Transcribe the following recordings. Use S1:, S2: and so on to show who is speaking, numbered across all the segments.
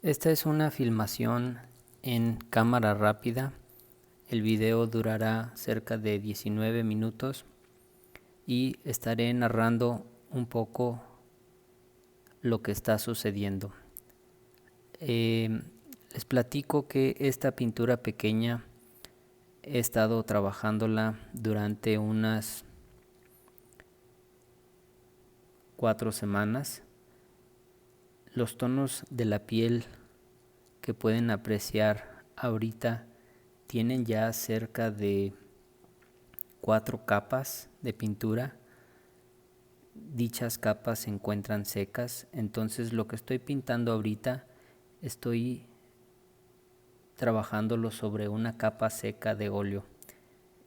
S1: Esta es una filmación en cámara rápida. El video durará cerca de 19 minutos y estaré narrando un poco lo que está sucediendo. Les platico que esta pintura pequeña he estado trabajándola durante unas 4 semanas. Los tonos de la piel que pueden apreciar ahorita tienen ya cerca de 4 capas de pintura. Dichas capas se encuentran secas, entonces lo que estoy pintando ahorita estoy trabajándolo sobre una capa seca de óleo.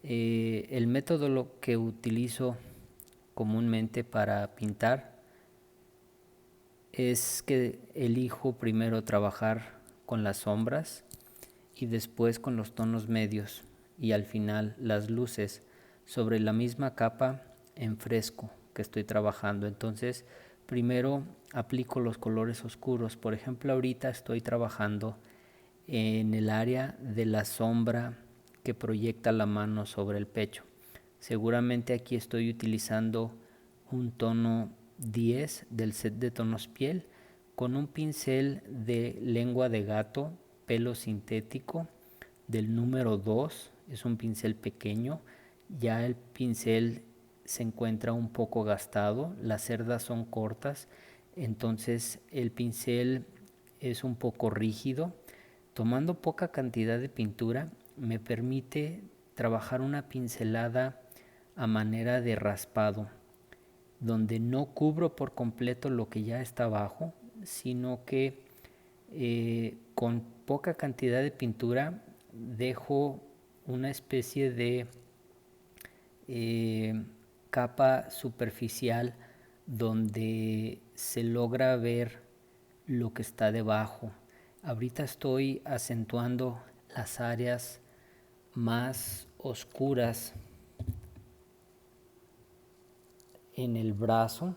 S1: El método que utilizo comúnmente para pintar es que elijo primero trabajar con las sombras y después con los tonos medios y al final las luces sobre la misma capa en fresco que estoy trabajando. Entonces primero aplico los colores oscuros. Por ejemplo, ahorita estoy trabajando en el área de la sombra que proyecta la mano sobre el pecho. Seguramente aquí estoy utilizando un tono 10 del set de tonos piel con un pincel de lengua de gato, pelo sintético del número 2. Es un pincel pequeño. Ya el pincel se encuentra un poco gastado, las cerdas son cortas, entonces el pincel es un poco rígido. Tomando poca cantidad de pintura me permite trabajar una pincelada a manera de raspado, donde no cubro por completo lo que ya está abajo, sino que con poca cantidad de pintura dejo una especie de capa superficial donde se logra ver lo que está debajo. Ahorita estoy acentuando las áreas más oscuras en el brazo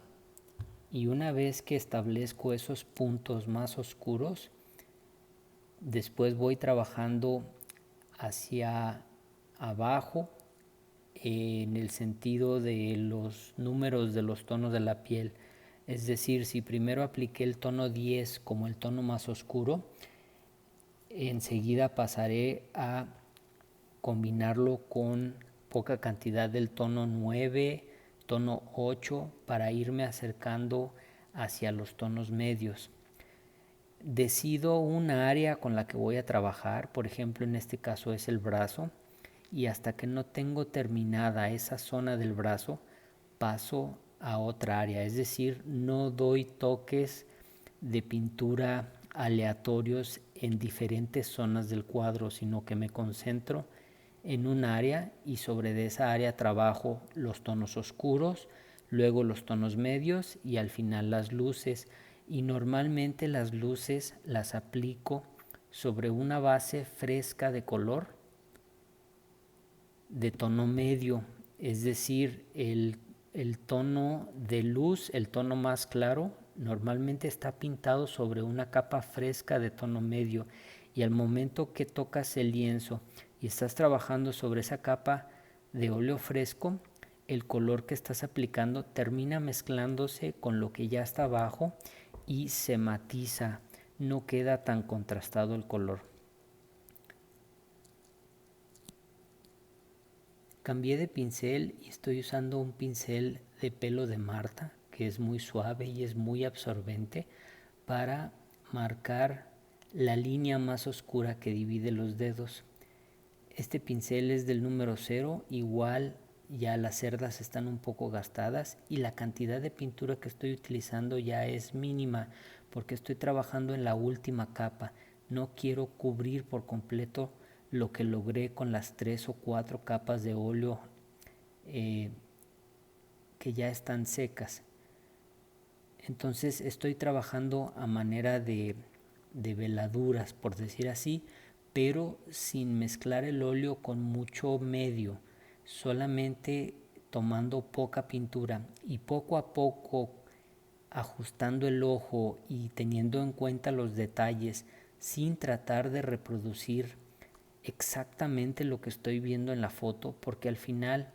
S1: y una vez que establezco esos puntos más oscuros, después voy trabajando hacia abajo en el sentido de los números de los tonos de la piel. Es decir, si primero apliqué el tono 10 como el tono más oscuro, enseguida pasaré a combinarlo con poca cantidad del tono 9, tono 8, para irme acercando hacia los tonos medios. Decido una área con la que voy a trabajar, por ejemplo en este caso es el brazo, y hasta que no tengo terminada esa zona del brazo paso a otra área, es decir, no doy toques de pintura aleatorios en diferentes zonas del cuadro, sino que me concentro en un área y sobre esa área trabajo los tonos oscuros, luego los tonos medios y al final las luces. Y normalmente las luces las aplico sobre una base fresca de color de tono medio, es decir, el tono de luz, el tono más claro, normalmente está pintado sobre una capa fresca de tono medio, y al momento que tocas el lienzo y estás trabajando sobre esa capa de óleo fresco, el color que estás aplicando termina mezclándose con lo que ya está abajo y se matiza, no queda tan contrastado el color. Cambié de pincel y estoy usando un pincel de pelo de Marta, que es muy suave y es muy absorbente, para marcar la línea más oscura que divide los dedos. Este pincel es del número 0, igual ya las cerdas están un poco gastadas y la cantidad de pintura que estoy utilizando ya es mínima porque estoy trabajando en la última capa. No quiero cubrir por completo lo que logré con las 3 o 4 capas de óleo que ya están secas. Entonces estoy trabajando a manera de veladuras, por decir así, pero sin mezclar el óleo con mucho medio, solamente tomando poca pintura y poco a poco ajustando el ojo y teniendo en cuenta los detalles sin tratar de reproducir exactamente lo que estoy viendo en la foto, porque al final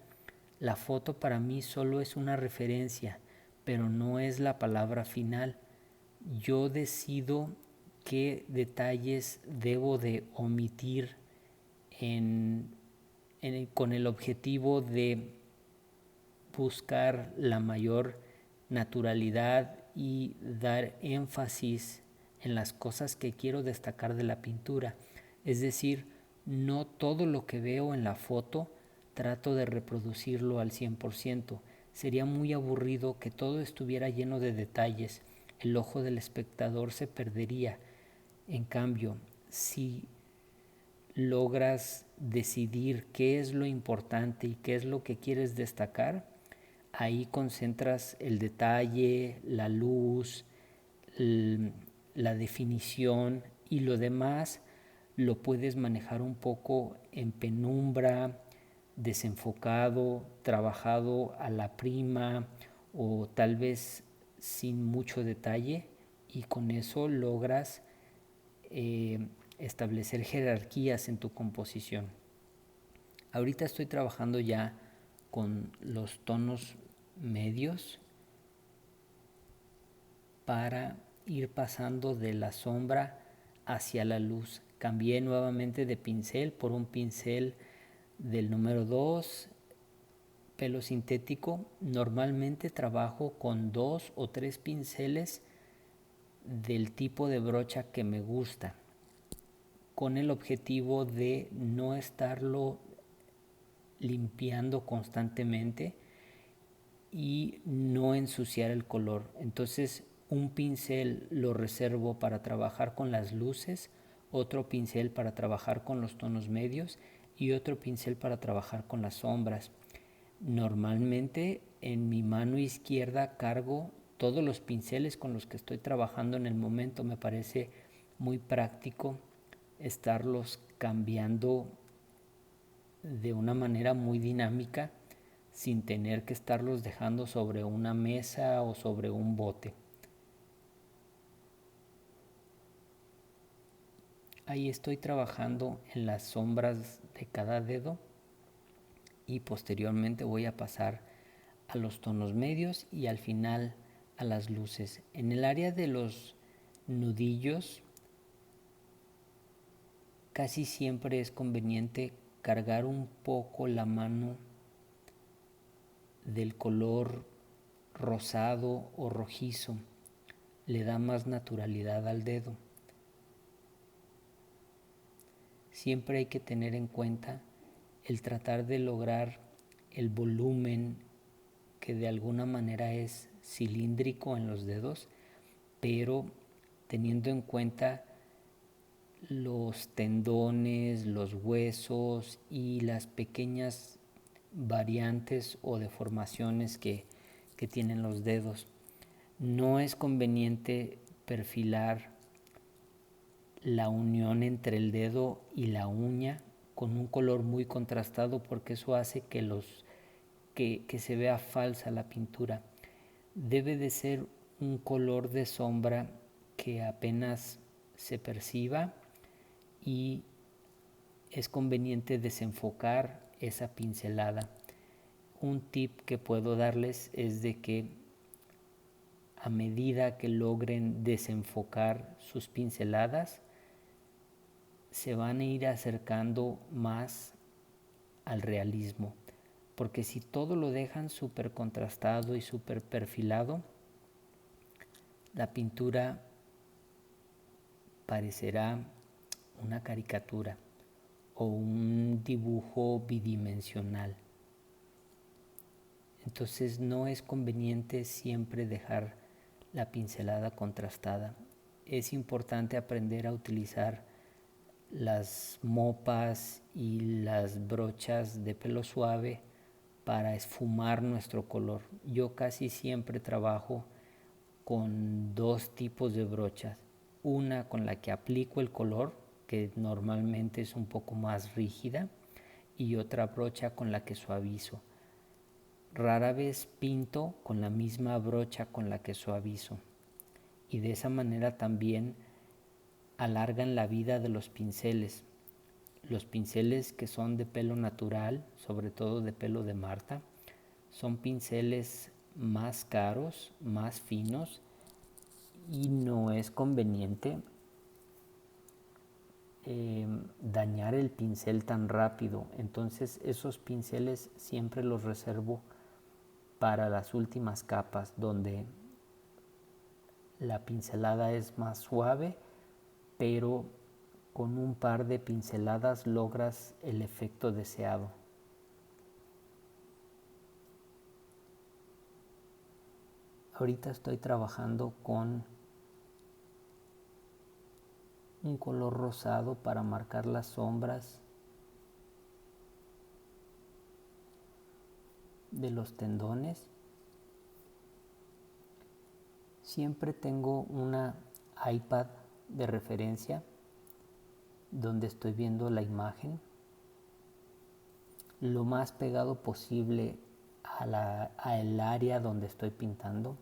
S1: la foto para mí solo es una referencia, pero no es la palabra final. Yo decido qué detalles debo de omitir con el objetivo de buscar la mayor naturalidad y dar énfasis en las cosas que quiero destacar de la pintura. Es decir, no todo lo que veo en la foto trato de reproducirlo al 100%. Sería muy aburrido que todo estuviera lleno de detalles. El ojo del espectador se perdería. En cambio, si logras decidir qué es lo importante y qué es lo que quieres destacar, ahí concentras el detalle, la luz, la definición, y lo demás lo puedes manejar un poco en penumbra, desenfocado, trabajado a la prima o tal vez sin mucho detalle, y con eso logras establecer jerarquías en tu composición. Ahorita estoy trabajando ya con los tonos medios para ir pasando de la sombra hacia la luz. Cambié nuevamente de pincel por un pincel del número 2, pelo sintético. Normalmente trabajo con 2 o 3 pinceles del tipo de brocha que me gusta, con el objetivo de no estarlo limpiando constantemente y no ensuciar el color. Entonces un pincel lo reservo para trabajar con las luces, otro pincel para trabajar con los tonos medios y otro pincel para trabajar con las sombras. Normalmente en mi mano izquierda cargo todos los pinceles con los que estoy trabajando en el momento. Me parece muy práctico estarlos cambiando de una manera muy dinámica sin tener que estarlos dejando sobre una mesa o sobre un bote. Ahí estoy trabajando en las sombras de cada dedo y posteriormente voy a pasar a los tonos medios y al final a las luces. En el área de los nudillos casi siempre es conveniente cargar un poco la mano del color rosado o rojizo. Le da más naturalidad al dedo. Siempre hay que tener en cuenta el tratar de lograr el volumen que de alguna manera es cilíndrico en los dedos, pero teniendo en cuenta los tendones, los huesos y las pequeñas variantes o deformaciones que tienen los dedos. No es conveniente perfilar la unión entre el dedo y la uña con un color muy contrastado, porque eso hace que se vea falsa la pintura. Debe de ser un color de sombra que apenas se perciba, y es conveniente desenfocar esa pincelada. Un tip que puedo darles es de que a medida que logren desenfocar sus pinceladas, se van a ir acercando más al realismo, porque si todo lo dejan súper contrastado y súper perfilado, la pintura parecerá una caricatura o un dibujo bidimensional. Entonces no es conveniente siempre dejar la pincelada contrastada. Es importante aprender a utilizar las mopas y las brochas de pelo suave para esfumar nuestro color. Yo casi siempre trabajo con 2 tipos de brochas. Una con la que aplico el color, que normalmente es un poco más rígida, y otra brocha con la que suavizo. Rara vez pinto con la misma brocha con la que suavizo, y de esa manera también alargan la vida de los pinceles. Los pinceles que son de pelo natural, sobre todo de pelo de Marta, son pinceles más caros, más finos, y no es conveniente dañar el pincel tan rápido. Entonces esos pinceles siempre los reservo para las últimas capas, donde la pincelada es más suave, pero con un par de pinceladas logras el efecto deseado. Ahorita estoy trabajando con un color rosado para marcar las sombras de los tendones. Siempre tengo una iPad de referencia donde estoy viendo la imagen lo más pegado posible a el área donde estoy pintando.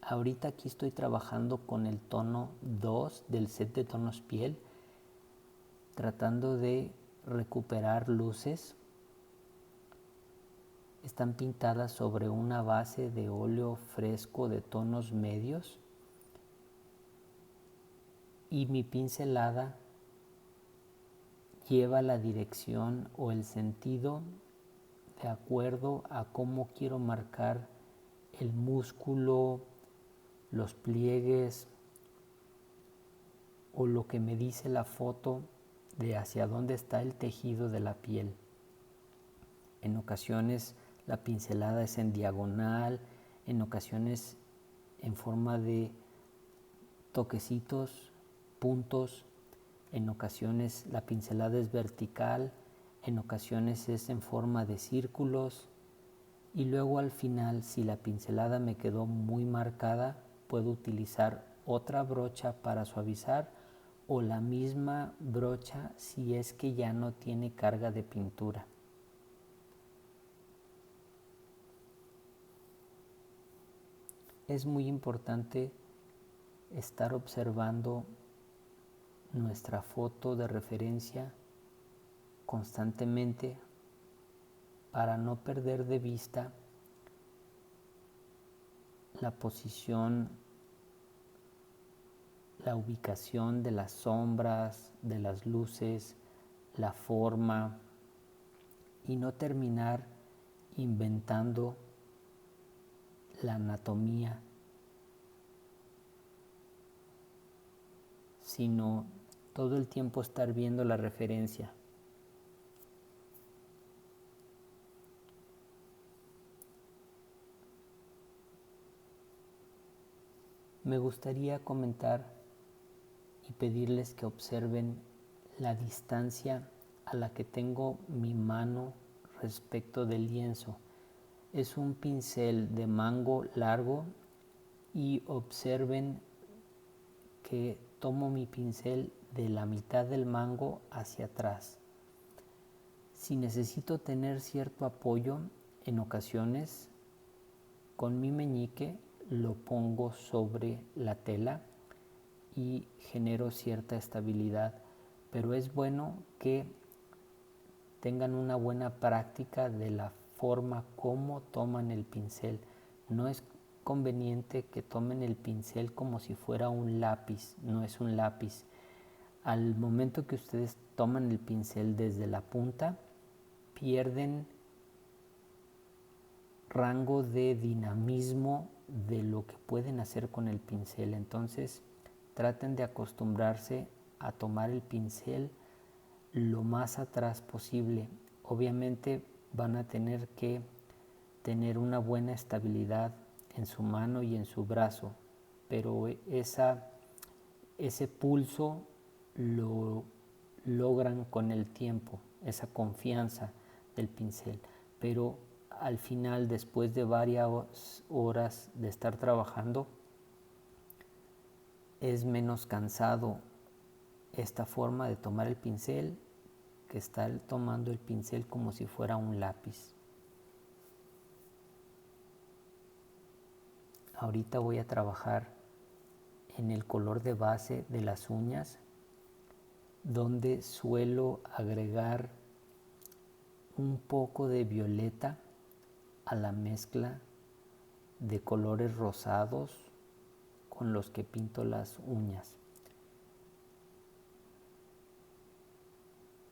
S1: Ahorita aquí estoy trabajando con el tono 2 del set de tonos piel, tratando de recuperar luces. Están pintadas sobre una base de óleo fresco de tonos medios, y mi pincelada lleva la dirección o el sentido de acuerdo a cómo quiero marcar el músculo, los pliegues o lo que me dice la foto de hacia dónde está el tejido de la piel. En ocasiones la pincelada es en diagonal, en ocasiones en forma de toquecitos, puntos, en ocasiones la pincelada es vertical, en ocasiones es en forma de círculos, y luego al final, si la pincelada me quedó muy marcada, puedo utilizar otra brocha para suavizar, o la misma brocha si es que ya no tiene carga de pintura. Es muy importante estar observando nuestra foto de referencia constantemente para no perder de vista la posición, la ubicación de las sombras, de las luces, la forma, y no terminar inventando la anatomía, sino todo el tiempo estar viendo la referencia. Me gustaría comentar y pedirles que observen la distancia a la que tengo mi mano respecto del lienzo. Es un pincel de mango largo, y observen que tomo mi pincel de la mitad del mango hacia atrás. Si necesito tener cierto apoyo, en ocasiones con mi meñique lo pongo sobre la tela y genero cierta estabilidad, pero es bueno que tengan una buena práctica de la forma como toman el pincel. No es conveniente que tomen el pincel como si fuera un lápiz, no es un lápiz. Al momento que ustedes toman el pincel desde la punta, pierden rango de dinamismo de lo que pueden hacer con el pincel. Entonces traten de acostumbrarse a tomar el pincel lo más atrás posible. Obviamente van a tener que tener una buena estabilidad en su mano y en su brazo, pero ese pulso lo logran con el tiempo, esa confianza del pincel. Pero al final, después de varias horas de estar trabajando, es menos cansado esta forma de tomar el pincel que estar tomando el pincel como si fuera un lápiz. ahorita voy a trabajar en el color de base de las uñas, donde suelo agregar un poco de violeta a la mezcla de colores rosados con los que pinto las uñas.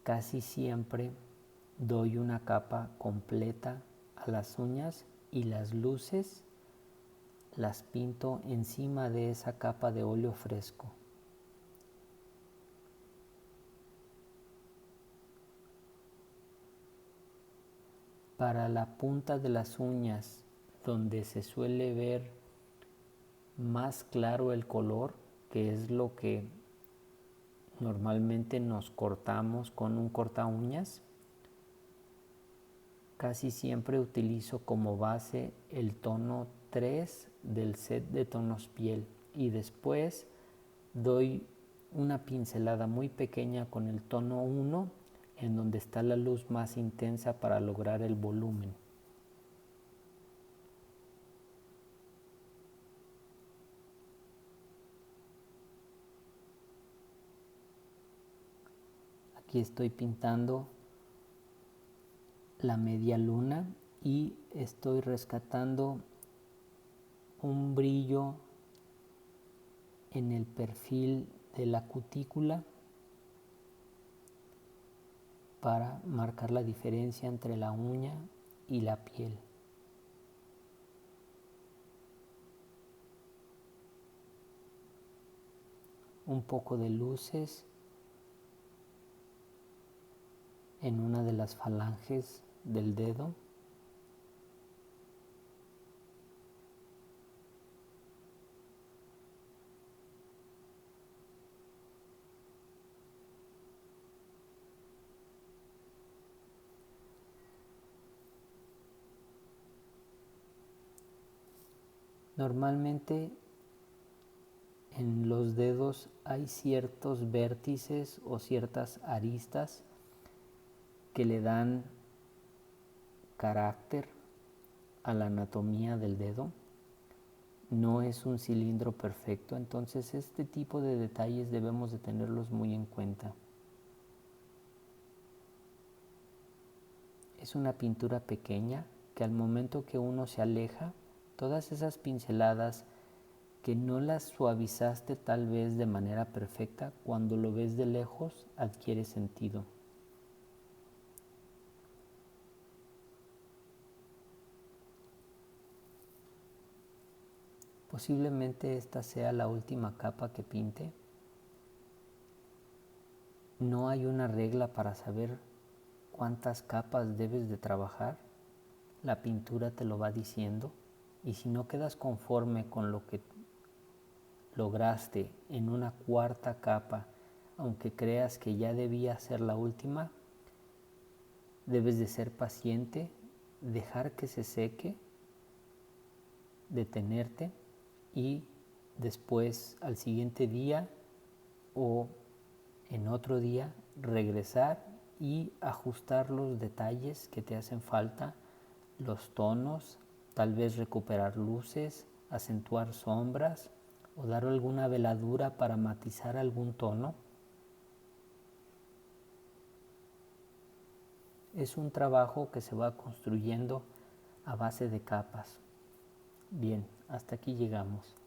S1: Casi siempre doy una capa completa a las uñas y las luces las pinto encima de esa capa de óleo fresco. Para la punta de las uñas, donde se suele ver más claro el color, que es lo que normalmente nos cortamos con un corta uñas, casi siempre utilizo como base el tono 3 del set de tonos piel y después doy una pincelada muy pequeña con el tono 1 en donde está la luz más intensa para lograr el volumen. Aquí estoy pintando la media luna y estoy rescatando un brillo en el perfil de la cutícula para marcar la diferencia entre la uña y la piel. Un poco de luces en una de las falanges del dedo. Normalmente en los dedos hay ciertos vértices o ciertas aristas que le dan carácter a la anatomía del dedo. No es un cilindro perfecto, entonces este tipo de detalles debemos de tenerlos muy en cuenta. Es una pintura pequeña que al momento que uno se aleja, todas esas pinceladas que no las suavizaste tal vez de manera perfecta, cuando lo ves de lejos adquiere sentido. Posiblemente esta sea la última capa que pinte. No hay una regla para saber cuántas capas debes de trabajar. La pintura te lo va diciendo y si no quedas conforme con lo que lograste en una cuarta capa, aunque creas que ya debía ser la última, debes de ser paciente, dejar que se seque, detenerte y después al siguiente día o en otro día regresar y ajustar los detalles que te hacen falta, los tonos, tal vez recuperar luces, acentuar sombras o dar alguna veladura para matizar algún tono. Es un trabajo que se va construyendo a base de capas. Bien, hasta aquí llegamos.